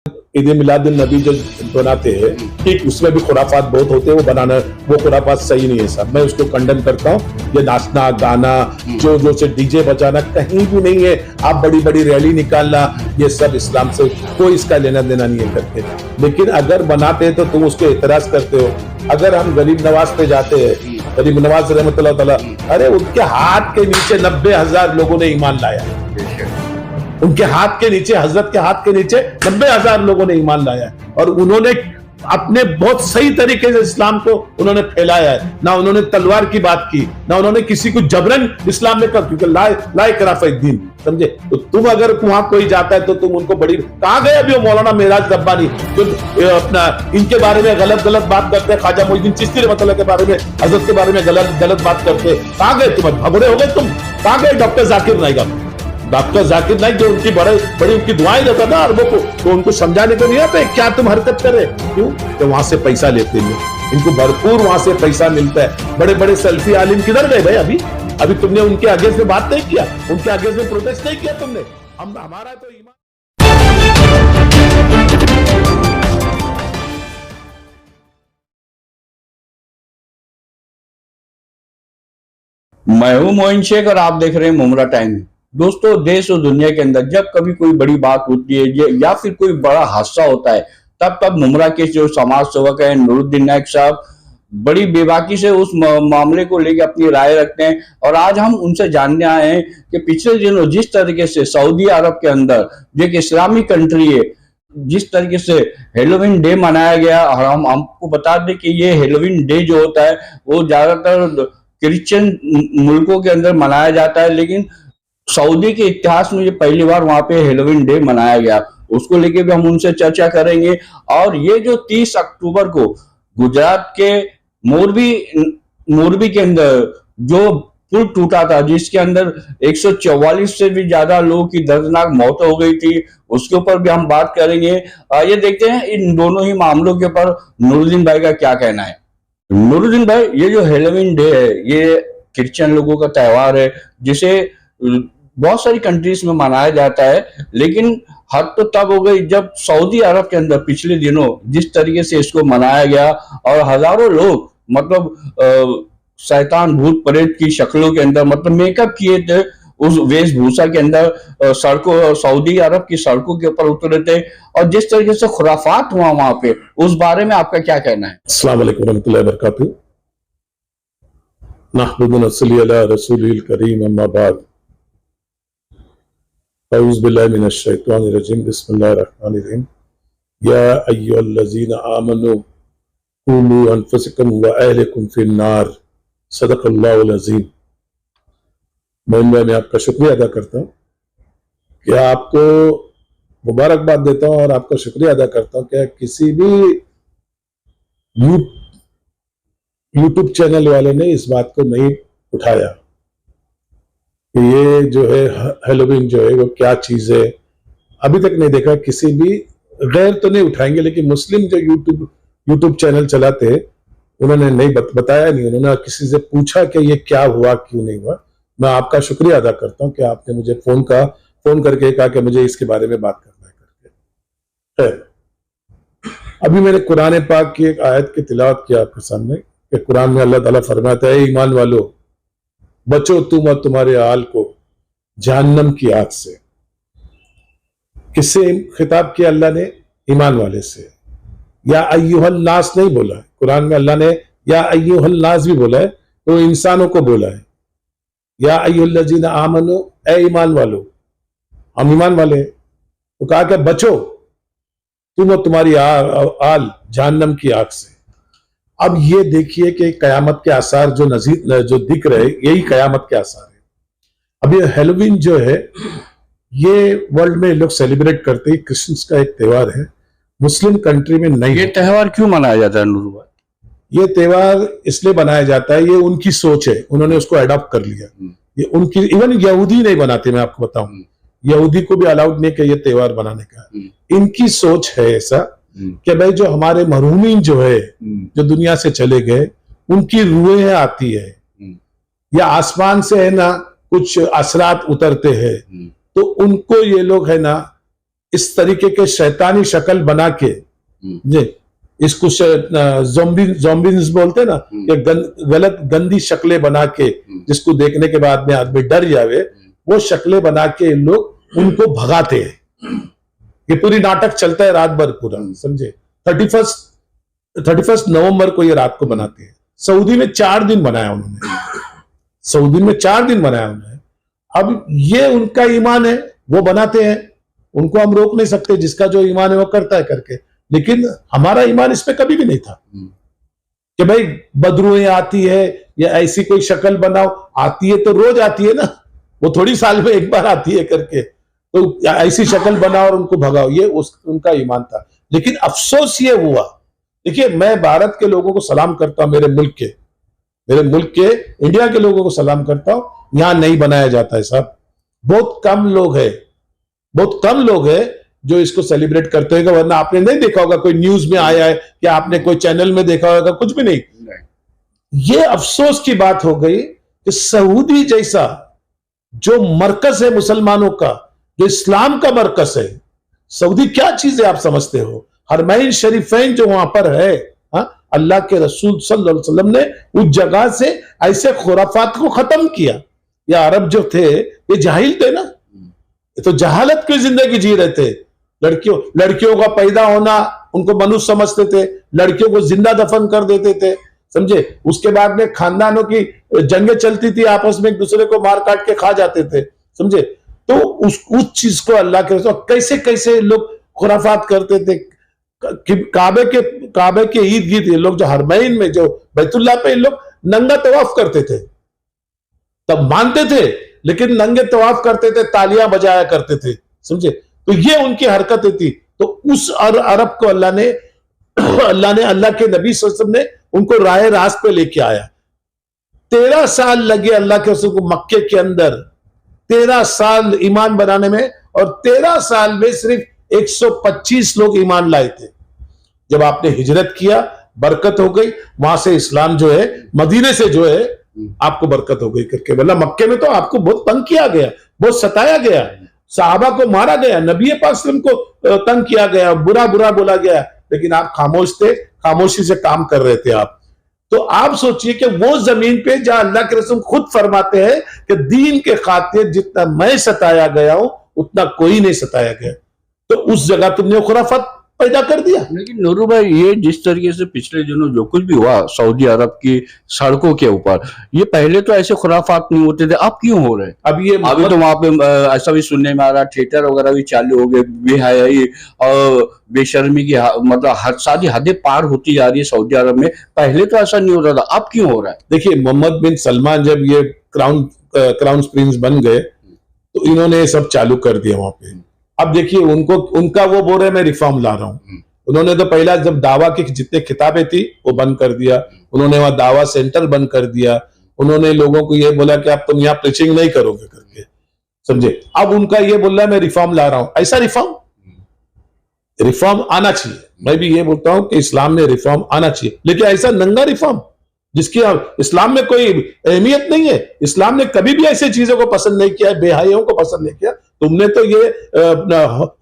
ईद मिलाद नबी जो बनाते हैं, ठीक उसमें भी खुराफात बहुत होते हैं, वो बनाना वो खुराफात सही नहीं है साहब, मैं उसको कंडम करता हूँ। ये नाचना गाना जो से डीजे बजाना कहीं भी नहीं है। आप बड़ी बड़ी रैली निकालना, ये सब इस्लाम से कोई इसका लेना देना नहीं है करते। लेकिन अगर बनाते हैं तो तुम उसको एतराज करते हो। अगर हम गरीब नवाज पे जाते हैं, गरीब नवाज रहमतुल्लाह तआला, अरे उनके हाथ के नीचे 90,000 लोगों ने ईमान लाया। उनके हाथ के नीचे, हजरत के हाथ के नीचे 90,000 लोगों ने ईमान लाया है, और उन्होंने अपने बहुत सही तरीके से इस्लाम को उन्होंने फैलाया है। ना उन्होंने तलवार की बात की, ना उन्होंने किसी को जबरन इस्लाम में कर, क्योंकि लाए कराफीन, समझे। तो तुम अगर वहां कोई जाता है तो तुम उनको बड़ी, कहां गए अभी वो मौलाना मेराज रब्बानी जो अपना इनके बारे में गलत बात करते हैं, ख्वाजा मोइनुद्दीन चिश्ती रहमतुल्लाह के बारे में, हजरत के बारे में गलत बात करते हैं, कहां गए तुम? भगड़े हो गए तुम? कहां गए डॉक्टर जाकिर नाइक? डॉक्टर जाकिर नाइक जो उनकी बड़ी उनकी दुआएं देता था अरबों को, तो उनको समझाने को नहीं आता क्या तुम हरकत कर रहे? क्यों? तो वहां से पैसा लेते हैं, इनको भरपूर वहां से पैसा मिलता है। बड़े बड़े सेल्फी आलिम किधर गए भाई? अभी तुमने उनके अगेंस्ट में बात नहीं किया, उनके अगेंस्ट में प्रोटेस्ट नहीं किया तुमने। हमारा तो ईमान। मैं हूं मोइन शेख और आप देख रहे हैं मुमरा टाइम। दोस्तों, देश और दुनिया के अंदर जब कभी कोई बड़ी बात होती है या फिर कोई बड़ा हादसा होता है, तब मुमरा के जो समाज सेवक है नूरुद्दीन नाइक साहब बड़ी बेबाकी से उस मामले को लेकर अपनी राय रखते हैं। और आज हम उनसे जानने आए हैं कि पिछले दिनों जिस तरीके से सऊदी अरब के अंदर जो एक इस्लामिक कंट्री है, जिस तरीके से हेलोवीन डे मनाया गया, और हम आपको बता दें कि ये हेलोवीन डे जो होता है वो ज्यादातर क्रिश्चियन मुल्कों के अंदर मनाया जाता है, लेकिन सऊदी के इतिहास में ये पहली बार वहां पे हेलोवीन डे मनाया गया। उसको लेके भी हम उनसे चर्चा करेंगे। और ये जो 30 अक्टूबर को गुजरात के मोरबी के अंदर जो पुल टूटा था, जिसके अंदर 144 से भी ज्यादा लोगों की दर्दनाक मौत हो गई थी, उसके ऊपर भी हम बात करेंगे। ये देखते हैं इन दोनों ही मामलों के ऊपर नूरुद्दीन भाई का क्या कहना है। नूरुद्दीन भाई, ये जो हेलोवीन डे है ये क्रिश्चियन लोगों का त्योहार है, जिसे बहुत सारी कंट्रीज में मनाया जाता है, लेकिन हद तो तब हो गई जब सऊदी अरब के अंदर पिछले दिनों जिस तरीके से इसको मनाया गया और हजारों लोग मतलब शैतान भूत प्रेत की शक्लों के अंदर मतलब मेकअप किए थे, उस वेशभूषा के अंदर सड़कों सऊदी अरब की सड़कों के ऊपर उतरे थे, और जिस तरीके से खुराफात हुआ वहां पे, उस बारे में आपका क्या कहना है? अस्सलाम वालेकुम रहमतुल्लाहि व बरकातहू। नहमदुहु व नसल्ली अला रसूलिल करीम, अम्मा बाद। औज़ु बिल्लाहि मिनश शैतानिर रजीम, बिस्मिल्लाहिर रहमानिर रहीम। या अय्युहल्लज़ीना आमनू कुलू अनफुसकुम व अहलिकुम फिन्नार, सदक़ल्लाहुल अज़ीम। मैं आपका शुक्रिया अदा करता हूँ कि आपको मुबारकबाद देता हूँ और आपका शुक्रिया अदा करता हूँ कि किसी भी यूट्यूब चैनल वाले ने इस बात को नहीं उठाया कि ये जो है हेलोवीन जो है वो क्या चीज है। अभी तक नहीं देखा किसी भी, गैर तो नहीं उठाएंगे, लेकिन मुस्लिम जो यूट्यूब चैनल चलाते हैं उन्होंने नहीं बताया नहीं, उन्होंने किसी से पूछा कि ये क्या हुआ क्यों नहीं हुआ। मैं आपका शुक्रिया अदा करता हूं कि आपने मुझे फोन करके कहा कि मुझे इसके बारे में बात करना है करके। अभी मैंने कुरान पाक की एक आयत की तिलावत किया आपके सामने कि कुरान में अल्लाह ताला फरमाता है, ईमान वालों बचो तुम और तुम्हारे आल को जहन्नम की आग से। किससे खिताब किया अल्लाह ने? ईमान वाले से। या अय्युहल नास नहीं बोला है कुरान में, अल्लाह ने या अय्युहल नास भी बोला है, तो इंसानों को बोला है। या अय्युहल्लज़ीना आमनू, ए ईमान वालों, हम ईमान वाले हैं, तो कहा कि बचो तुम और तुम्हारी आल जहन्नम की आग से। अब ये देखिए कि कयामत के आसार जो दिख रहे, यही कयामत के आसार है। अब ये हेलोवीन जो है ये वर्ल्ड में लोग सेलिब्रेट करते हैं, क्रिश्चियंस का एक त्योहार है, मुस्लिम कंट्री में नहीं। ये त्योहार क्यों मनाया जाता है नूर भाई? ये त्योहार इसलिए बनाया जाता है, ये उनकी सोच है, उन्होंने उसको अडॉप्ट कर लिया। ये उनकी, इवन यहूदी नहीं बनाते, मैं आपको बताऊं, यहूदी को भी अलाउड नहीं कि ये त्योहार बनाने का। इनकी सोच है ऐसा कि भाई जो हमारे मरहूमीन जो है, जो दुनिया से चले गए, उनकी रूहें आती है या आसमान से है ना कुछ असरात उतरते हैं, तो उनको ये लोग है ना इस तरीके के शैतानी शक्ल बना के जी, इसको ज़ॉम्बीज़ बोलते हैं ना, कि गलत गंदी शक्लें बना के जिसको देखने के बाद में आदमी डर जावे, वो शक्लें बना के लोग उनको भगाते हैं। ये पूरी नाटक चलता है रात भर पूरा, समझे। 31 नवंबर को ये रात को बनाते हैं। सऊदी में 4 दिन बनाया उन्होंने, सऊदी में 4 दिन बनाया उन्होंने। अब ये उनका ईमान है, वो बनाते हैं, उनको हम रोक नहीं सकते। जिसका जो ईमान है वो करता है करके। लेकिन हमारा ईमान इसमें कभी भी नहीं था कि भाई बदरुएं आती है या ऐसी कोई शक्ल बनाओ। आती है तो रोज आती है ना, वो थोड़ी साल में एक बार आती है करके। तो ऐसी शक्ल बनाओ और उनको भगाओ, ये उनका ईमान था। लेकिन अफसोस ये हुआ, देखिए मैं भारत के लोगों को सलाम करता हूं, मेरे मुल्क के इंडिया के लोगों को सलाम करता हूं। यहां नहीं बनाया जाता है साहब। बहुत कम लोग हैं जो इसको सेलिब्रेट करते हैं, वरना आपने नहीं देखा होगा, कोई न्यूज में आया है या आपने कोई चैनल में देखा होगा, कुछ भी नहीं। ये अफसोस की बात हो गई कि सऊदी जैसा जो मरकज है मुसलमानों का, जो इस्लाम का मरकज है, सऊदी क्या चीज है आप समझते हो? हरमैन शरीफैन जो वहां पर है, अल्लाह के रसूल सल्लल्लाहु अलैहि वसल्लम ने उस जगह से ऐसे खुराफात को खत्म किया। ये अरब जो थे ये जाहिल थे ना, ये तो जहालत की जिंदगी जी रहे थे। लड़कियों का पैदा होना उनको मनुष्य समझते थे, लड़कियों को जिंदा दफन कर देते थे, समझे। उसके बाद में खानदानों की जंगें चलती थी, आपस में एक दूसरे को मार काट के खा जाते थे, समझे। तो उस चीज को अल्लाह के रसूल कैसे कैसे लोग खुराफात करते थे। काबे के ईद गिर्द ये लोग जो हरमैन में जो बैतुल्लाह पे लोग नंगा तवाफ करते थे, तब मानते थे, लेकिन नंगे तवाफ करते थे, तालियां बजाया करते थे, समझे। तो ये उनकी हरकतें थी। तो उस अरब को अल्लाह के नबी सल्लल्लाहु अलैहि वसल्लम ने उनको राह रास्त पे लेके आया। 13 साल लगे अल्लाह के रसूल को मक्के के अंदर, 13 साल ईमान बनाने में, और 13 साल में सिर्फ 125 लोग ईमान लाए थे। जब आपने हिजरत किया, बरकत हो गई, वहां से इस्लाम जो है, मदीने से जो है आपको बरकत हो गई करके। वरना मक्के में तो आपको बहुत तंग किया गया, बहुत सताया गया, सहाबा को मारा गया, नबी पाक सल्लल्लाहु अलैहि वसल्लम को तंग किया गया, बुरा बुरा बोला गया, लेकिन आप खामोश थे, खामोशी से काम कर रहे थे आप। तो आप सोचिए कि वो जमीन पे जहां अल्लाह के रसूल खुद फरमाते हैं कि दीन के खातिर जितना मैं सताया गया हूं उतना कोई नहीं सताया गया, तो उस जगह तुमने खुराफत पैदा कर दिया। लेकिन नूरू भाई, ये जिस तरीके से पिछले दिनों जो कुछ भी हुआ सऊदी अरब की सड़कों के ऊपर, ये पहले तो ऐसे खुराफात नहीं होते थे, अब क्यों हो रहे हैं? अभी तो वहां पे ऐसा भी सुनने में आ रहा, थिएटर वगैरह भी चालू हो गए, बेहयाई और बेशर्मी की मतलब सारी हदें पार होती जा रही है सऊदी अरब में। पहले तो ऐसा नहीं होता था, अब क्यों हो रहा है? देखिए, मोहम्मद बिन सलमान जब ये क्राउन प्रिंस बन गए तो इन्होंने सब चालू कर दिया वहां पे। अब देखिए, उनका वो बोल रहे मैं रिफॉर्म ला रहा हूं। उन्होंने तो पहला जब दावा की जितने किताबें थी वो बंद कर दिया, उन्होंने वहां दावा सेंटर बंद कर दिया, उन्होंने लोगों को ये बोला कि आप तुम यहाँ प्रीचिंग नहीं करोगे करके, समझे। अब उनका ये बोल रहा है मैं रिफॉर्म ला रहा हूं। ऐसा रिफॉर्म आना चाहिए। मैं भी ये बोलता हूं कि इस्लाम में रिफॉर्म आना चाहिए, लेकिन ऐसा नंगा रिफॉर्म जिसकी इस्लाम में कोई अहमियत नहीं है। इस्लाम ने कभी भी ऐसी चीजों को पसंद नहीं किया, बेहयाइयों को पसंद नहीं किया। तुमने तो ये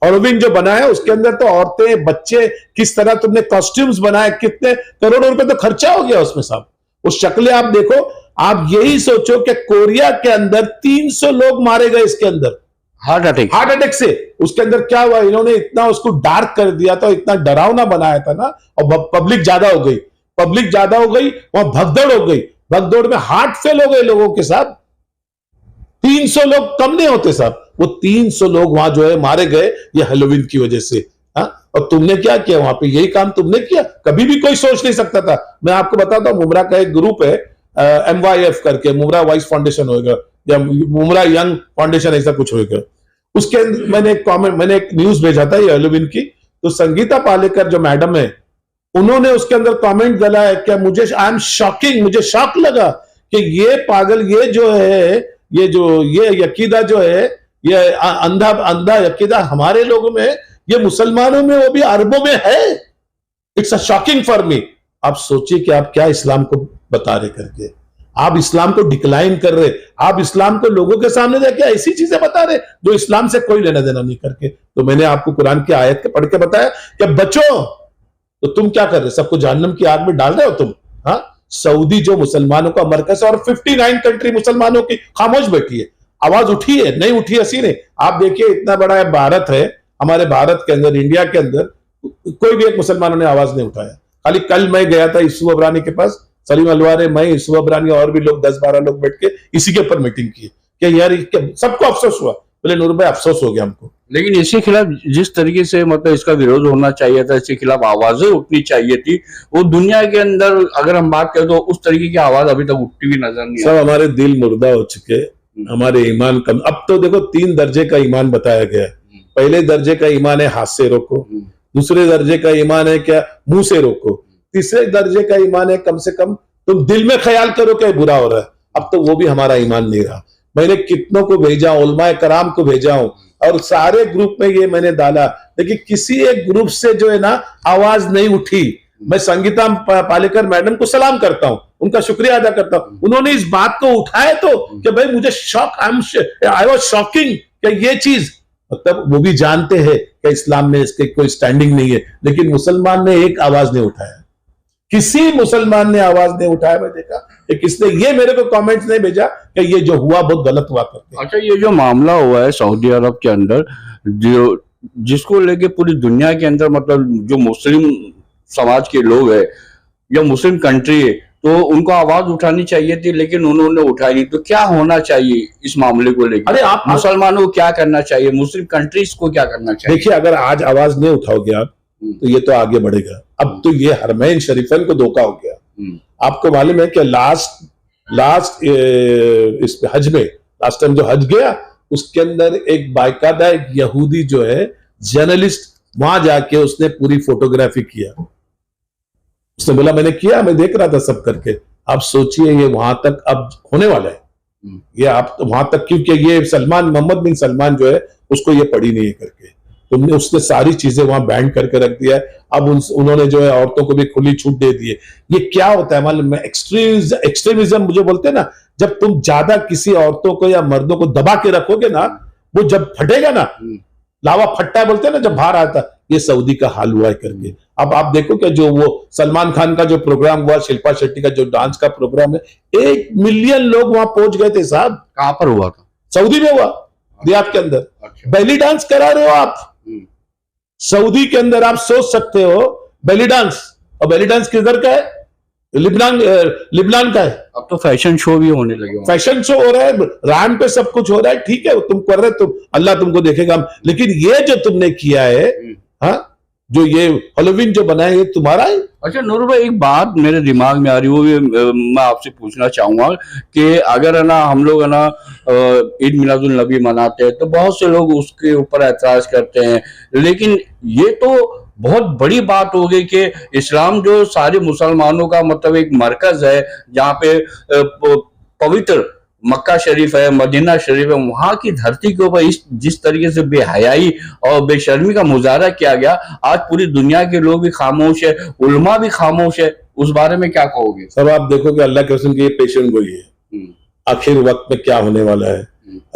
हॉलोवीन जो बनाया उसके अंदर तो औरतें, बच्चे, किस तरह तुमने कॉस्ट्यूम्स बनाए, कितने करोड़ों रुपए तो खर्चा हो गया उसमें साहब। उस शक्लें आप देखो, आप यही सोचो कि कोरिया के अंदर 300 लोग मारे गए इसके अंदर हार्ट अटैक से। उसके अंदर क्या हुआ, इन्होंने इतना उसको डार्क कर दिया था, इतना डरावना बनाया था ना, और पब्लिक ज्यादा हो गई, वहां भगदड़ हो गई, भगदौड़ में हार्ट फेल हो गए लोगों के साथ। 300 लोग कम नहीं होते साहब, वो 300 लोग वहां जो है मारे गए ये हैलोवीन की वजह से। और तुमने क्या किया वहां पे? यही काम तुमने किया, कभी भी कोई सोच नहीं सकता था। मैं आपको बताता हूं, मुमरा का एक ग्रुप है MYF करके, मुमरा वॉइस फाउंडेशन होगा या मुमरा यंग फाउंडेशन, ऐसा कुछ होगा। उसके अंदर मैंने एक न्यूज भेजा था ये हैलोवीन की, तो संगीता पालेकर जो मैडम है, उन्होंने उसके अंदर कमेंट डाला है कि मुझे शॉक लगा कि ये पागल, ये यकीदा जो है, ये अंधा यकीदा हमारे लोगों में, ये मुसलमानों में, वो भी अरबों में है। It's a shocking for me. आप सोचिए कि आप क्या इस्लाम को बता रहे करके। आप इस्लाम को डिक्लाइन कर रहे, आप इस्लाम को लोगों के सामने जाके ऐसी चीजें बता रहे जो इस्लाम से कोई लेना देना नहीं करके। तो मैंने आपको कुरान की आयत पढ़ के बताया कि बचो, तो तुम क्या कर रहे, सबको जहन्नम की आग में डाल रहे हो तुम। हाँ, सऊदी जो मुसलमानों का मरकज है और 59 कंट्री मुसलमानों की खामोश बैठी है, आवाज उठी है नहीं उठी ऐसी नहीं। आप देखिए इतना बड़ा भारत है, हमारे भारत के अंदर, इंडिया के अंदर कोई भी एक मुसलमानों ने आवाज नहीं उठाया। खाली कल मैं गया था यूसुफ अबरानी के पास, सलीम अलवारे, मैं, यूसुफ अबरानी और भी लोग 10-12 लोग बैठ के इसी के ऊपर मीटिंग की कि यार सबको अफसोस हुआ। बोले नूर भाई अफसोस हो गया हमको, लेकिन इसके खिलाफ जिस तरीके से मतलब इसका विरोध होना चाहिए था, इसके खिलाफ आवाजें उठनी चाहिए थी, वो दुनिया के अंदर अगर हम बात करें तो उस तरीके की आवाज अभी तक उठती हुई नजर नहीं। सब हमारे दिल मुर्दा हो चुके, हमारे ईमान कम। अब तो देखो 3 दर्जे का ईमान बताया गया है। पहले दर्जे का ईमान है हाथ से रोको, दूसरे दर्जे का ईमान है क्या मुंह से रोको, तीसरे दर्जे का ईमान है कम से कम तुम दिल में ख्याल करो क्या बुरा हो रहा है। अब तो वो भी हमारा ईमान नहीं रहा। मैंने कितनों को भेजा, उलमाए कराम को भेजा हूं और सारे ग्रुप में ये मैंने डाला, लेकिन किसी एक ग्रुप से जो है ना आवाज नहीं उठी। मैं संगीता पालेकर मैडम को सलाम करता हूं, उनका शुक्रिया अदा करता हूं, उन्होंने इस बात को उठाया तो कि भाई मुझे शॉक, आई वाज शॉकिंग कि ये चीज, मतलब वो भी जानते हैं कि इस्लाम में इसके कोई स्टैंडिंग नहीं है, लेकिन मुसलमान ने एक आवाज नहीं उठाया, किसी मुसलमान ने आवाज नहीं उठाया। मैं देखा कि किसने ये मेरे को कमेंट्स नहीं भेजा कि ये जो हुआ बहुत गलत हुआ करके। अच्छा, ये जो मामला हुआ है सऊदी अरब के अंदर, जो जिसको लेके पूरी दुनिया के अंदर मतलब जो मुस्लिम समाज के लोग है या मुस्लिम कंट्री है, तो उनको आवाज उठानी चाहिए थी, लेकिन उन्होंने उठाई नहीं। तो क्या होना चाहिए इस मामले को लेकर? अरे आप मुसलमानों को क्या करना चाहिए, मुस्लिम कंट्रीज को क्या करना चाहिए? देखिए, अगर आज आवाज नहीं उठाओगे आप तो ये तो आगे बढ़ेगा। अब तो ये हरमैन शरीफैन को धोखा हो गया। आपको मालूम है कि लास्ट इस हज में, लास्ट टाइम जो हज गया उसके अंदर एक बाकायदा एक यहूदी जो है जर्नलिस्ट वहां जाके उसने पूरी फोटोग्राफी किया। उसने बोला मैंने किया, मैं देख रहा था सब करके। आप सोचिए ये वहां तक अब होने वाला है, ये आप वहां तक, क्योंकि ये सलमान, मोहम्मद बिन सलमान जो है उसको ये पड़ी नहीं है करके, तुमने उसने सारी चीजें वहां बैन करके रख दिया है। अब उन्होंने जो है औरतों को भी खुली छूट दे दी है। ये क्या होता है मालूम है, एक्सट्रीमिज्म मुझे बोलते हैं ना, जब तुम ज्यादा किसी औरतों को या मर्दों को दबा के रखोगे ना, वो जब फटेगा ना, लावा फट्टा बोलते हैं ना जब बाहर आता, ये सऊदी का हाल हुआ है करके। अब आप देखो कि जो वो सलमान खान का जो प्रोग्राम हुआ, शिल्पा शेट्टी का जो डांस का प्रोग्राम है, 1 मिलियन लोग वहां पहुंच गए थे साहब। कहां पर हुआ था? सऊदी में हुआ, रियाद के अंदर। बेली डांस करा रहे हो आप सऊदी के अंदर, आप सोच सकते हो बेली डांस, और बेली डांस किधर का है? लिबनान का है। अब तो फैशन शो भी होने लगे, फैशन शो हो रहा है, रान पे सब कुछ हो रहा है, ठीक है तुम कर रहे, तुम अल्लाह तुमको देखेगा। लेकिन ये जो तुमने किया है, हाँ, जो ये हेलोवीन जो बनाया ये तुम्हारा है। अच्छा नूर भाई, एक बात मेरे दिमाग में आ रही, वो भी मैं आपसे पूछना चाहूंगा कि अगर है ना हम लोग है ना ईद मिलादुल नबी मनाते हैं तो बहुत से लोग उसके ऊपर ऐतराज करते हैं, लेकिन ये तो बहुत बड़ी बात हो गई कि इस्लाम जो सारे मुसलमानों का मतलब एक मरकज है, जहाँ पे पवित्र मक्का शरीफ है, मदीना शरीफ है, वहां की धरती के ऊपर इस जिस तरीके से बेहयाई और बेशर्मी का मुजाहरा किया गया, आज पूरी दुनिया के लोग भी खामोश है, उलमा भी खामोश है। उस बारे में क्या कहोगे? सब आप देखो कि अल्लाह के रसूल की ये पेशन गोई है, आखिर वक्त में क्या होने वाला है,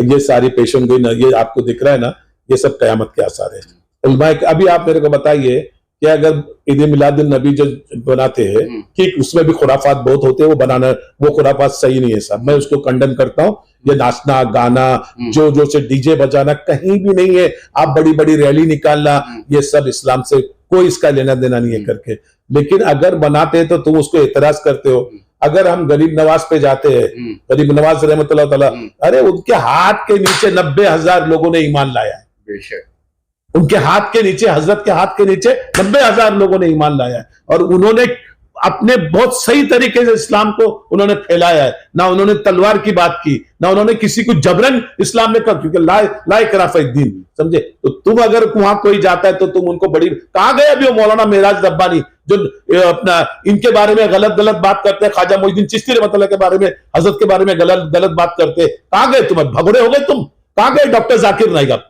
ये सारी पेशन गोई ना, ये आपको दिख रहा है ना, ये सब कयामत के आसार है। उलमा, अभी आप मेरे को बताइए कि अगर ईद मिलादुन नबी जो बनाते हैं, ठीक, उसमें भी खुराफात बहुत होते हैं, वो बनाना, वो खुराफात सही नहीं है साहब, मैं उसको कंडम करता हूँ। ये नाचना गाना, जो से डीजे बजाना कहीं भी नहीं है। आप बड़ी बड़ी रैली निकालना, ये सब इस्लाम से कोई इसका लेना देना नहीं है करके। लेकिन अगर बनाते हैं तो तुम उसको एतराज करते हो। अगर हम गरीब नवाज पे जाते हैं, गरीब नवाज रहमतुल्लाह तआला, अरे उनके हाथ के नीचे 90,000 लोगों ने ईमान लाया है। बेशक उनके हाथ के नीचे, हजरत के हाथ के नीचे 90,000 लोगों ने ईमान लाया है, और उन्होंने अपने बहुत सही तरीके से इस्लाम को उन्होंने फैलाया है। ना उन्होंने तलवार की बात की, ना उन्होंने किसी को जबरन इस्लाम में कहा, क्योंकि ला इकराह दीन, समझे। तो तुम अगर वहां कोई जाता है तो तुम उनको बड़ी, कहां गए अभी वो मौलाना मेराज रब्बानी जो अपना इनके बारे में गलत गलत बात करते हैं, ख्वाजा मोइनुद्दीन चिश्ती रहमतुल्लाह के बारे में, हजरत के बारे में गलत गलत बात करते, कहां गए तुम? भगोड़े हो गए तुम? कहां गए डॉक्टर जाकिर नाइक?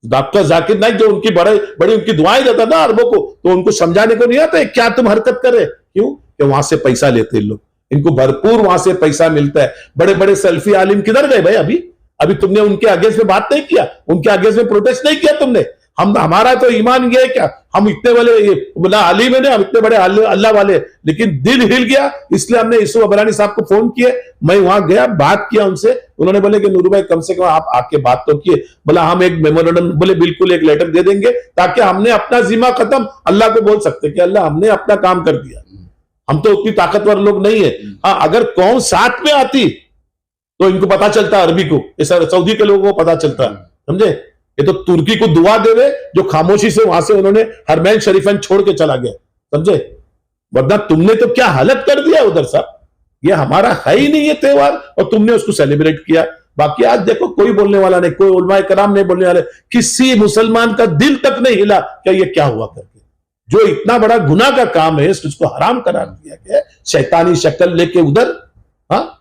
डॉक्टर जाकिर नाइक जो उनकी बड़ी उनकी दुआएं देता ना अरबों को, तो उनको समझाने को नहीं आता है क्या तुम हरकत कर रहे? क्यों? कि वहां से पैसा लेते हैं लोग। इनको भरपूर वहां से पैसा मिलता है। बड़े बड़े सेल्फी आलिम किधर गए भाई? अभी तुमने उनके अगेंस्ट में बात नहीं किया, उनके अगेंस्ट में प्रोटेस्ट नहीं किया तुमने। हमारा तो ईमान ये है क्या, हम इतने बड़े ना आलिम है, हम इतने बड़े अल्लाह वाले, लेकिन दिल हिल गया, इसलिए हमने यूसुफ अबरानी साहब को फोन किए। मैं वहां गया, बात किया उनसे, उन्होंने बोले कि नूरू भाई कम से कम आप आके बात तो किए। बोला हम एक मेमोरेंडम, बोले बिल्कुल एक लेटर दे देंगे, ताकि हमने अपना जिम्मा खत्म, अल्लाह को बोल सकते कि अल्लाह हमने अपना काम कर दिया। हम तो उतनी ताकतवर लोग नहीं है। हाँ, अगर कौन साथ में आती तो इनको पता चलता, अरबी को, सऊदी के लोगों को पता चलता, समझे? ये तो तुर्की को दुआ देवे जो खामोशी से वहां से उन्होंने हरमैन शरीफन छोड़ के चला गया, समझे? वरना तुमने तो क्या हालत कर दिया उधर साहब। ये हमारा है ही नहीं ये त्योहार, और तुमने उसको सेलिब्रेट किया। बाकी आज देखो कोई बोलने वाला नहीं, कोई उलमाए कराम नहीं बोलने वाले, किसी मुसलमान का दिल तक नहीं हिला क्या ये क्या हुआ करके। जो इतना बड़ा गुनाह का काम है उसको हराम करार दिया गया, शैतानी शक्ल लेके उधर। हाँ,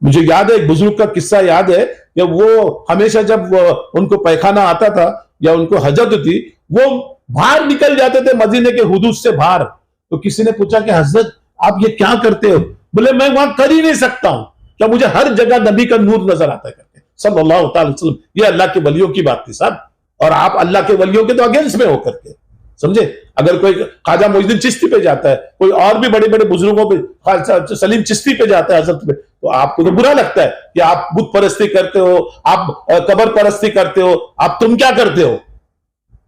मुझे याद है, एक बुजुर्ग का किस्सा याद है कि वो हमेशा जब उनको पैखाना आता था या उनको हजत थी, वो बाहर निकल जाते थे मदीने के हुदूद से बाहर। तो किसी ने पूछा कि हजरत आप ये क्या करते हो? बोले मैं वहां कर ही नहीं सकता हूं, क्या मुझे हर जगह नबी का नूर नजर आता है करके, सल्लल्लाहु अलैहि वसल्लम। ये अल्लाह के वलियों की बात थी साहब, और आप अल्लाह के वलियों के तो अगेंस्ट में हो करके, समझे? अगर कोई ख्वाजा मोइनुद्दीन चिश्ती पे जाता है, कोई और भी बड़े बड़े बुजुर्गों पे, सलीम चिश्ती पे जाता है हजरत पे, तो आपको तो बुरा लगता है कि आप बुत परस्ती करते हो, आप कबर परस्ती करते हो, तुम क्या करते हो?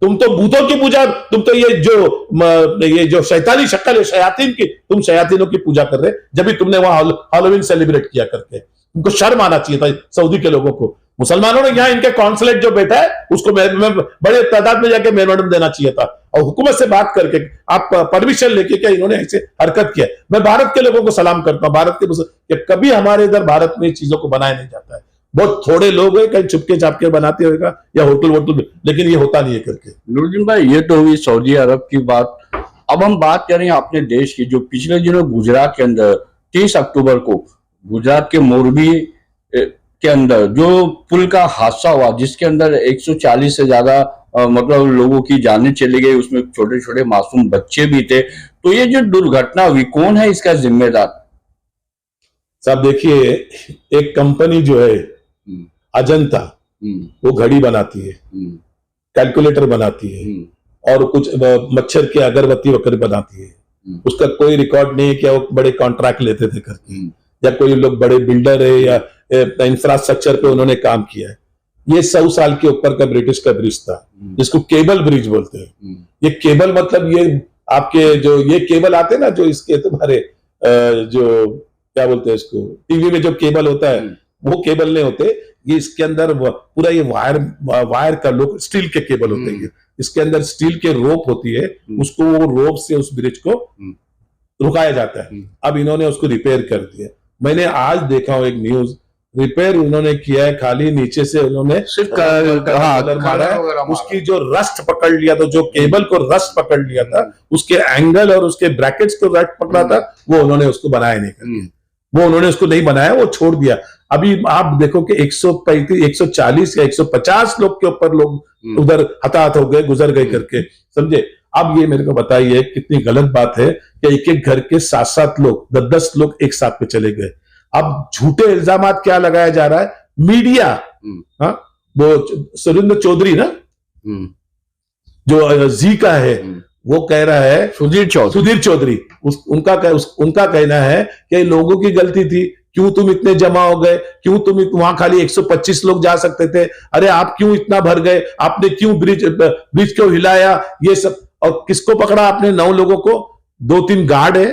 तुम तो भूतों की पूजा, तुम तो ये जो शैतानी शक्ल है शयातीन की, तुम शयातीनों की पूजा कर रहे, जब भी तुमने वहां हैलोवीन सेलिब्रेट किया करके। तुमको शर्म आना चाहिए था सऊदी के लोगों को। मुसलमानों ने यहाँ इनके कॉन्सुलेट जो बैठा है उसको बड़े तादाद में जाके मेमोरेंडम देना चाहिए था, और हुकूमत से बात करके आप परमिशन लेके क्या इन्होंने ऐसे हरकत किया। मैं भारत के लोगों को सलाम करता हूँ, भारत के कभी हमारे इधर भारत में चीजों को बनाया नहीं जाता है। बहुत थोड़े लोग हैं, कहीं चुपके चापके बनाते होगा या होटल वोटल में, लेकिन ये होता नहीं है करके। नूरुद्दीन भाई, ये तो हुई सऊदी अरब की बात। अब हम बात करें अपने देश की, जो पिछले दिनों गुजरात के अंदर 30 अक्टूबर को गुजरात के मोरबी के अंदर जो पुल का हादसा हुआ, जिसके अंदर 140 से ज्यादा मतलब लोगों की जानें चली गई, उसमें छोटे छोटे मासूम बच्चे भी थे। तो ये जो दुर्घटना हुई, कौन है इसका जिम्मेदार? साहब देखिए, एक कंपनी जो है अजंता, वो घड़ी बनाती है, कैलकुलेटर बनाती है, और कुछ मच्छर के अगरबत्ती वगैरह बनाती है। उसका कोई रिकॉर्ड नहीं है कि वो बड़े कॉन्ट्रैक्ट लेते थे करके, या कोई लोग बड़े बिल्डर है या इंफ्रास्ट्रक्चर पे उन्होंने काम किया है। ये 100 साल के ऊपर का ब्रिटिश का ब्रिज था, जिसको केबल ब्रिज बोलते हैं। ये केबल मतलब ये आपके जो ये केबल आते हैं ना, जो इसके तुम्हारे जो क्या बोलते हैं इसको, टीवी में जो केबल होता है, वो केबल नहीं होते। ये इसके अंदर पूरा ये वायर का लोग स्टील के केबल होते हैं। इसके अंदर स्टील के रोप होती है, उसको वो रोप से उस ब्रिज को रुकाया जाता है। अब इन्होंने उसको रिपेयर कर दिया। मैंने आज देखा हूं एक न्यूज, रिपेयर उन्होंने किया है, खाली नीचे से उन्होंने सिर्फ कलर मारा है, उसकी जो रस्ट पकड़ लिया था, जो केबल को रस्ट पकड़ लिया था, उसके एंगल और उसके ब्रैकेट्स को रस्ट पकड़ा था, वो उन्होंने उसको बनाया नहीं कर, वो उन्होंने उसको नहीं बनाया, वो छोड़ दिया। अभी आप देखो कि 135, 140 या 150 लोग के ऊपर लोग उधर हताहत हो गए, गुजर गए करके, समझे? अब ये मेरे को बताइए कितनी गलत बात है कि एक एक घर के 7-7 लोग, 10-10 लोग एक साथ में चले गए। अब झूठे इल्जामात क्या लगाया जा रहा है? मीडिया, हाँ, वो सुरेंद्र चौधरी ना, जो जी का है, वो कह रहा है, सुधीर चौधरी, उनका कहना है कि लोगों की गलती थी, क्यों तुम इतने जमा हो गए, क्यों तुम वहां खाली 125 लोग जा सकते थे, अरे आप क्यों इतना भर गए, आपने क्यों ब्रिज क्यों हिलाया, ये सब। और किसको पकड़ा आपने? 9 लोगों को, 2-3 गार्ड है,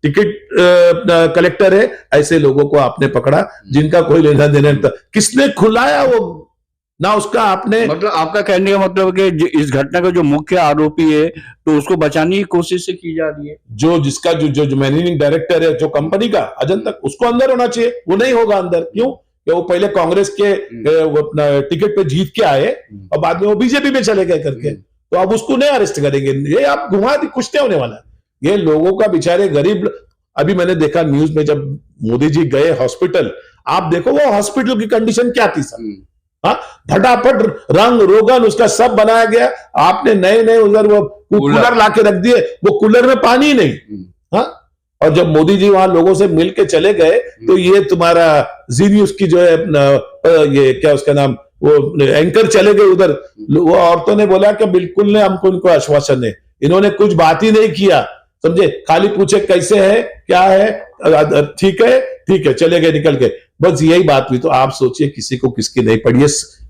टिकट कलेक्टर है, ऐसे लोगों को आपने पकड़ा जिनका कोई लेना देना नहीं था। किसने खुलाया वो ना, उसका आपने, मतलब आपका कहने का मतलब है कि इस घटना का जो मुख्य आरोपी है, तो उसको बचाने की कोशिश से की जा रही है। जिसका जो मैनेजिंग डायरेक्टर है जो कंपनी का अजंता, उसको अंदर होना चाहिए, वो नहीं होगा अंदर। क्यों? कि वो पहले कांग्रेस के टिकट पे जीत के आए और बाद में वो बीजेपी में चले गए करके, तो अब उसको नहीं अरेस्ट करेंगे। ये आप घुमा दी, कुछ नहीं होने वाला। ये लोगों का बेचारे गरीब, अभी मैंने देखा न्यूज में, जब मोदी जी गए हॉस्पिटल, आप देखो वो हॉस्पिटल की कंडीशन क्या थी सर। हाँ, फटाफट रंग रोगन उसका सब बनाया गया। आपने नए उधर वो कूलर लाके रख दिए, वो कूलर में पानी नहीं। हाँ, और जब मोदी जी वहां लोगों से मिल के चले गए तो ये तुम्हारा जी न्यूज की जो है ये क्या उसका नाम, वो एंकर चले गए उधर, वो औरतों ने बोला कि बिल्कुल नहीं, हमको उनको आश्वासन है, इन्होंने कुछ बात ही नहीं किया, समझे, खाली पूछे कैसे है क्या है, ठीक है चले गए निकल गए, बस यही बात हुई। तो आप सोचिए किसी को किसकी नहीं पड़ी है,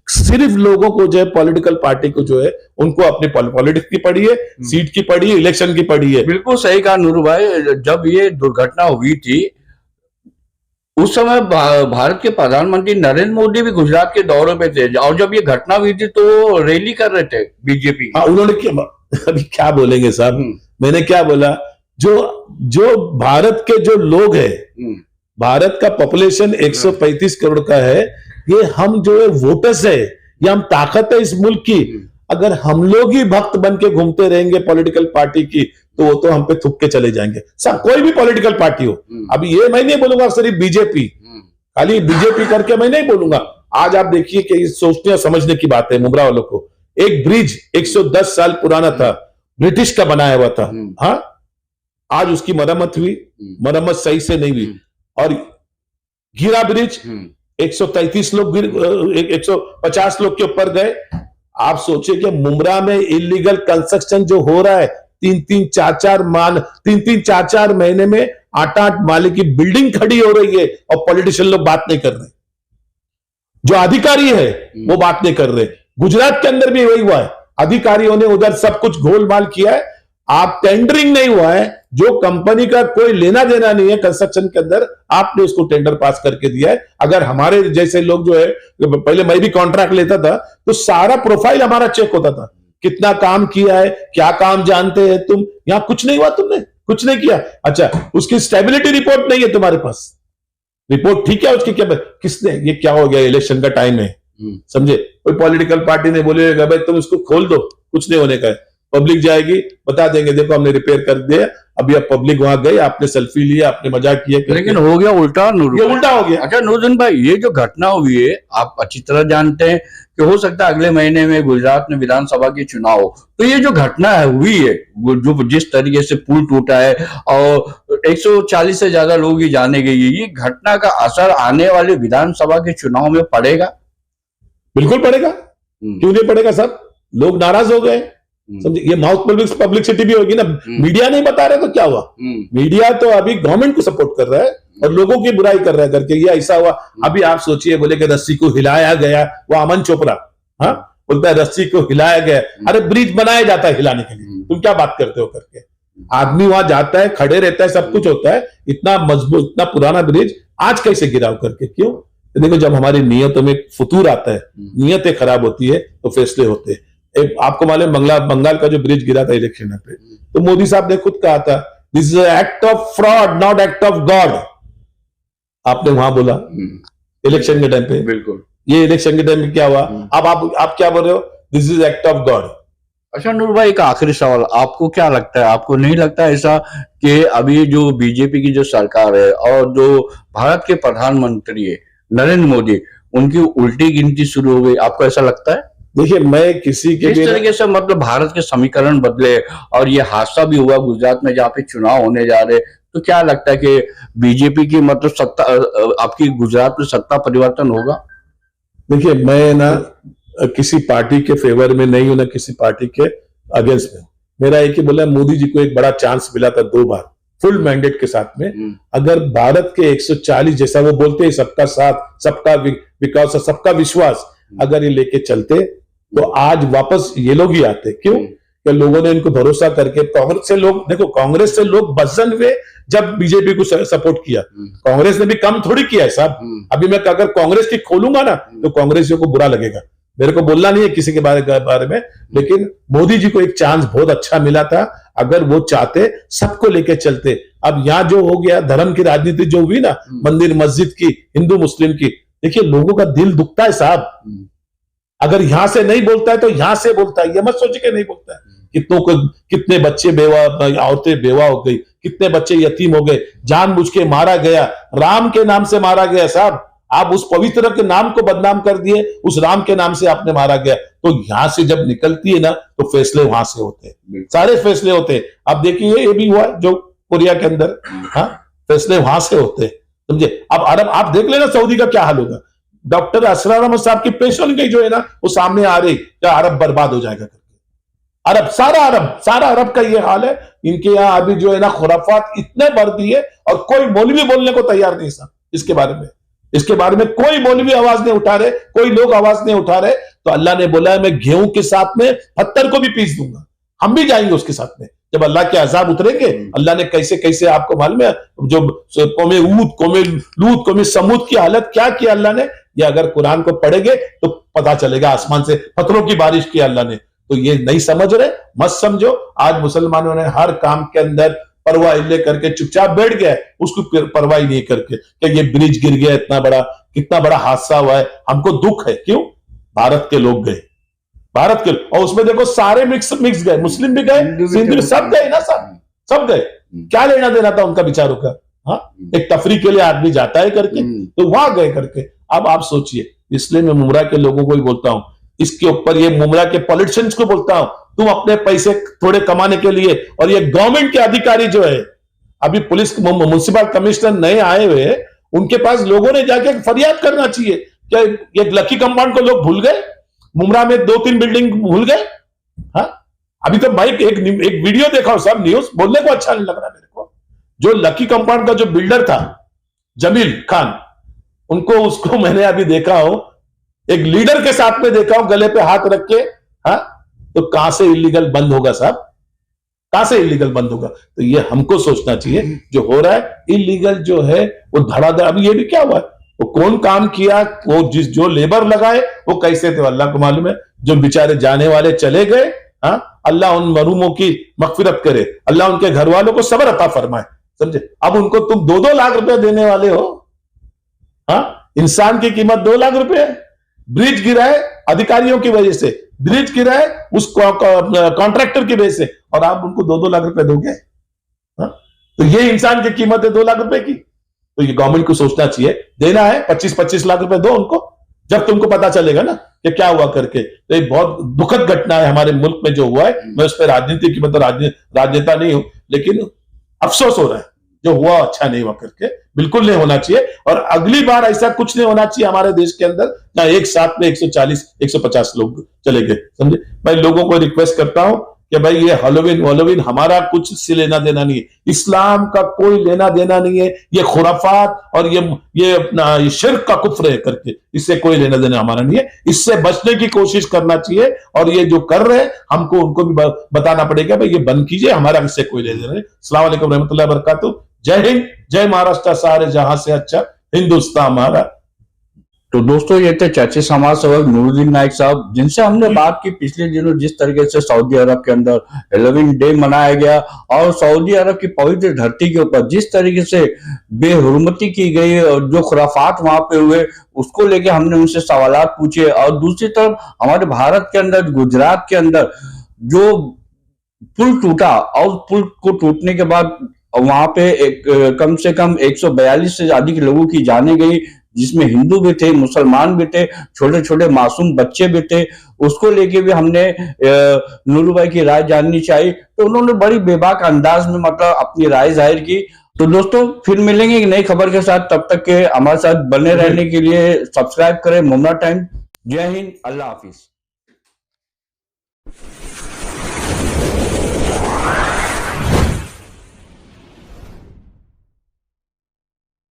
सिर्फ लोगों को जो है पॉलिटिकल पार्टी को जो है उनको अपनी पॉलिटिक्स की पड़ी है, सीट की पड़ी है, इलेक्शन की पड़ी है। बिल्कुल सही कहा नूर भाई। जब ये दुर्घटना हुई थी उस समय भारत के प्रधानमंत्री नरेंद्र मोदी भी गुजरात के दौरे पे थे, और जब ये घटना हुई थी तो रैली कर रहे थे बीजेपी। हाँ, उन्होंने क्या, अभी क्या बोलेंगे साहब, मैंने क्या बोला, जो भारत के जो लोग हैं, भारत का पॉपुलेशन 135 करोड़ का है, ये हम जो है वोटर्स है, ये हम ताकत है इस मुल्क की। अगर हम लोग ही भक्त बन के घूमते रहेंगे पॉलिटिकल पार्टी की, तो वो तो हम पे थुक के चले जाएंगे, सब कोई भी पॉलिटिकल पार्टी हो। अभी ये मैं नहीं बोलूंगा सिर्फ बीजेपी, खाली बीजेपी करके मैं नहीं बोलूंगा। आज आप देखिए कि सोचने और समझने की बात है। मुमरा वालों को एक ब्रिज 110 साल पुराना था, ब्रिटिश का बनाया हुआ था, हाँ, आज उसकी मरम्मत हुई, मरम्मत सही से नहीं हुई, और गिरा ब्रिज, 133 लोग 150 लोग के ऊपर गए। आप सोचिए कि मुमरा में इलीगल कंस्ट्रक्शन जो हो रहा है, 3-3 4-4 महीने में 8-8 माले की बिल्डिंग खड़ी हो रही है, और पॉलिटिशियन लोग बात नहीं कर रहे, जो अधिकारी है वो बात नहीं कर रहे। गुजरात के अंदर भी वही हुआ है, अधिकारियों ने उधर सब कुछ गोलमाल किया है, आप टेंडरिंग नहीं हुआ है, जो कंपनी का कोई लेना देना नहीं है कंस्ट्रक्शन के अंदर, आपने उसको टेंडर पास करके दिया है। अगर हमारे जैसे लोग जो है, पहले मैं भी कॉन्ट्रैक्ट लेता था तो सारा प्रोफाइल हमारा चेक होता था, कितना काम किया है, क्या काम जानते हैं तुम, यहां कुछ नहीं हुआ, तुमने कुछ नहीं किया। अच्छा, उसकी स्टेबिलिटी रिपोर्ट नहीं है तुम्हारे पास, रिपोर्ट ठीक है उसकी, क्या किसने, ये क्या हो गया, इलेक्शन का टाइम है, समझे, कोई पॉलिटिकल पार्टी ने बोलेगा भाई तुम इसको खोल दो, कुछ नहीं होने का है, पब्लिक जाएगी बता देंगे देखो हमने रिपेयर कर दिया, अभी अब पब्लिक वहां गई, आपने सेल्फी लिया, आपने मजाक किया, लेकिन हो गया उल्टा। ये उल्टा हो गया। अच्छा नूरजन भाई, ये जो घटना हुई है आप अच्छी तरह जानते हैं कि हो सकता है अगले महीने में गुजरात में विधानसभा के चुनाव हो, तो ये जो घटना हुई है, जो जिस तरीके से पुल टूटा है और 140 से ज्यादा लोग ही जाने गए, ये घटना का असर आने वाले विधानसभा के चुनाव में पड़ेगा? बिल्कुल पड़ेगा, क्यों नहीं पड़ेगा, सब लोग नाराज हो गए, समझे, ये माउथ पब्लिसिटी भी होगी ना, मीडिया नहीं बता रहे तो क्या हुआ, मीडिया तो अभी गवर्नमेंट को सपोर्ट कर रहा है और लोगों की बुराई कर रहा है करके ये ऐसा हुआ। अभी आप सोचिए, बोले कि रस्सी को हिलाया गया, वो अमन चोपड़ा, हाँ, बोलता है रस्सी को हिलाया गया, अरे ब्रिज बनाया जाता है हिलाने के लिए, तुम क्या बात करते हो करके। आदमी वहां जाता है, खड़े रहता है, सब कुछ होता है, इतना मजबूत इतना पुराना ब्रिज आज कैसे गिराव करके, क्यों? तो देखो, जब हमारी नियतों में फतूर आता है, नियतें खराब होती है तो फैसले होते हैं। आपको मालूम बंगाल का जो ब्रिज गिरा था इलेक्शन पे, तो मोदी साहब ने खुद कहा था this is act of fraud not act of God, आपने वहां बोला इलेक्शन के टाइम पे। बिल्कुल, ये इलेक्शन के टाइम में क्या हुआ, अब आप क्या बोल रहे हो, this is act of God. अच्छा नूर भाई, एक आखिरी सवाल, आपको क्या लगता है, आपको नहीं लगता ऐसा कि अभी जो बीजेपी की जो सरकार है और जो भारत के प्रधानमंत्री है नरेंद्र मोदी, उनकी उल्टी गिनती शुरू हो गई, आपको ऐसा लगता है? देखिए, मैं किसी के इस तरीके से मतलब भारत के समीकरण बदले और ये हादसा भी हुआ गुजरात में जहाँ पे चुनाव होने जा रहे, तो क्या लगता है कि बीजेपी की मतलब सत्ता, आपकी गुजरात में सत्ता परिवर्तन होगा? देखिए, मैं ना किसी पार्टी के फेवर में नहीं हूं, ना किसी पार्टी के अगेंस्ट में। मेरा एक ही बोला, मोदी जी को एक बड़ा चांस मिला था 2 बार फुल मैंडेट के साथ में, अगर भारत के 140 जैसा वो बोलते हैं सबका साथ, सबका विकास और सबका विश्वास, अगर ये लेके चलते तो आज वापस ये लोग ही आते। क्यों? कि लोगों ने इनको भरोसा करके, कांग्रेस से लोग, देखो कांग्रेस से लोग बजन हुए जब बीजेपी को सपोर्ट किया, कांग्रेस ने भी कम थोड़ी किया है साहब। अभी मैं अगर कांग्रेस की खोलूंगा ना तो कांग्रेसियों को बुरा लगेगा, मेरे को बोलना नहीं है किसी के बारे में, लेकिन मोदी जी को एक चांस बहुत अच्छा मिला था, अगर वो चाहते सबको लेके चलते। अब यहां जो हो गया, धर्म की राजनीति जो हुई ना, मंदिर मस्जिद की, हिंदू मुस्लिम की, देखिए लोगों का दिल दुखता है साहब, अगर यहां से नहीं बोलता है तो यहां से बोलता है, ये मत सोचिए कि नहीं बोलता है। कितने बच्चे बेवा, औरतें बेवा हो गई, कितने बच्चे यतीम हो गए, जानबूझ के मारा गया, राम के नाम से मारा गया साहब, आप उस पवित्र के नाम को बदनाम कर दिए, उस राम के नाम से आपने मारा गया। तो यहां से जब निकलती है ना तो फैसले वहां से होते हैं, सारे फैसले होते हैं। अब देखिए ये भी हुआ जो कोरिया के अंदर, हाँ, फैसले वहां से होते हैं, समझे। अब अरब आप देख लेना सऊदी का क्या हाल होगा। डॉक्टर असरार अहमद साहब की पेशेंट की जो है ना वो सामने आ रही, क्या अरब बर्बाद हो जाएगा करके। अरब, सारा अरब का ये हाल है। इनके यहाँ अभी जो है ना खुराफात इतने बढ़ दिए और कोई मौलवी बोलने को तैयार नहीं साहब इसके बारे में कोई मौलवी आवाज नहीं उठा रहे, कोई लोग आवाज नहीं उठा रहे। तो अल्लाह ने बोला है मैं गेहूं के साथ में पत्थर को भी पीस दूंगा, हम भी जाएंगे उसके साथ में जब अल्लाह के अजाब उतरेंगे। अल्लाह ने कैसे कैसे आपको मालूम है जो कौमे ऊद, कौमे लूत, कौमे समूद की हालत क्या किया अल्लाह ने। ये अगर कुरान को पढ़ेंगे तो पता चलेगा, आसमान से पत्थरों की बारिश की अल्लाह ने। तो ये नहीं समझ रहे, मत समझो। आज मुसलमानों ने हर काम के अंदर परवाह ले करके चुपचाप बैठ गया, उसको परवाह नहीं करके कि ये ब्रिज गिर गया, कितना बड़ा हादसा हुआ है, हमको दुख है। क्यों? भारत के लोग गए, और उसमें देखो सारे मिक्स गए, मुस्लिम भी गए, सिंध भी, सब गए ना, सब गए। क्या लेना देना था उनका विचारों का? हाँ, एक तफरी के लिए आदमी जाता है करके, तो वहां गए करके। अब आप सोचिए, इसलिए मैं मुमरा के लोगों को ही बोलता हूं, इसके ऊपर ये मुमरा के पॉलिटिशियंस को बोलता हूं, तुम अपने पैसे थोड़े कमाने के लिए, और ये गवर्नमेंट के अधिकारी जो है, अभी पुलिस म्युनिसिपल कमिश्नर नए आए हुए, उनके पास लोगों ने जाके फरियाद करना चाहिए। क्या ये लकी कंपाउंड को लोग भूल गए? मुमरा में 2-3 बिल्डिंग भूल गए। हाँ, अभी तो भाई एक वीडियो देखा सब, न्यूज बोलने को अच्छा नहीं लग रहा मेरे को। जो लकी कंपाउंड का जो बिल्डर था जमील खान, उसको मैंने अभी देखा हूं, एक लीडर के साथ में देखा हूं, गले पे हाथ रख के। हाँ, तो कहां से इलीगल बंद होगा साहब? कहां से इलीगल बंद होगा? तो ये हमको सोचना चाहिए, जो हो रहा है इलीगल जो है वो धड़ाधड़। अभी ये भी क्या हुआ, वो कौन काम किया, वो जो लेबर लगाए वो कैसे थे अल्लाह को मालूम है। जो बेचारे जाने वाले चले गए, हाँ, अल्लाह उन मरूमों की मगफिरत करे, अल्लाह उनके घर वालों को सब्र अता फरमाए, समझे। अब उनको तुम 2-2 लाख रुपए देने वाले हो। हाँ, इंसान की कीमत 2 लाख रुपए है। ब्रिज गिरा है अधिकारियों की वजह से, ब्रिज गिरा है उस कॉन्ट्रैक्टर की वजह से, और आप उनको 2-2 लाख रुपए दोगे? हाँ? तो ये इंसान की कीमत है 2 लाख रुपए की। तो ये गवर्नमेंट को सोचना चाहिए, देना है 25-25 लाख रुपए दो उनको, जब तुमको पता चलेगा ना कि क्या हुआ करके। तो एक बहुत दुखद घटना है हमारे मुल्क में जो हुआ है। मैं उस पर राजनीति की मतलब राजनेता नहीं हूं, लेकिन अफसोस हो रहा है जो हुआ अच्छा नहीं हुआ करके, बिल्कुल नहीं होना चाहिए। और अगली बार ऐसा कुछ नहीं होना चाहिए हमारे देश के अंदर, ना एक साथ में 140-150 लोग चले गए, समझे। मैं लोगों को रिक्वेस्ट करता हूं कि भाई ये हैलोवीन हमारा कुछ से लेना देना नहीं है, इस्लाम का कोई लेना देना नहीं है। ये खुराफात और ये शिर्क का कुफ्र है करके, इससे कोई लेना देना हमारा नहीं है। इससे बचने की कोशिश करना चाहिए, और ये जो कर रहे हैं हमको उनको भी बताना पड़ेगा भाई ये बंद कीजिए, हमारा इससे कोई लेना देना नहीं। अस्सलाम वालेकुम रहमतुल्लाहि व बरकातुहू। जय हिंद, जय महाराष्ट्र, सारे जहां से अच्छा हिंदुस्तान हमारा। तो दोस्तों, ये थे चर्चित समाज सेवक नूरुद्दीन नाइक साहब, जिनसे हमने बात की पिछले दिनों जिस तरीके से सऊदी अरब के अंदर हैलोवीन डे मनाया गया, और सऊदी अरब की पवित्र धरती के ऊपर जिस तरीके से बेहुरमती की गई और जो खुराफात वहां पे हुए, उसको लेके हमने उनसे सवालात पूछे। और दूसरी तरफ हमारे भारत के अंदर, गुजरात के अंदर जो पुल टूटा, और पुल को टूटने के बाद वहां पे कम से कम 142 से अधिक लोगों की जाने गई, जिसमें हिंदू भी थे, मुसलमान भी थे, छोटे छोटे मासूम बच्चे भी थे। उसको लेके भी हमने नूरू भाई की राय जाननी चाहिए, तो उन्होंने बड़ी बेबाक अंदाज में मतलब अपनी राय जाहिर की। तो दोस्तों, फिर मिलेंगे एक नई खबर के साथ, तब तक के हमारे साथ बने रहने के लिए सब्सक्राइब करें मुमरा टाइम। जय हिंद, अल्लाह हाफिज।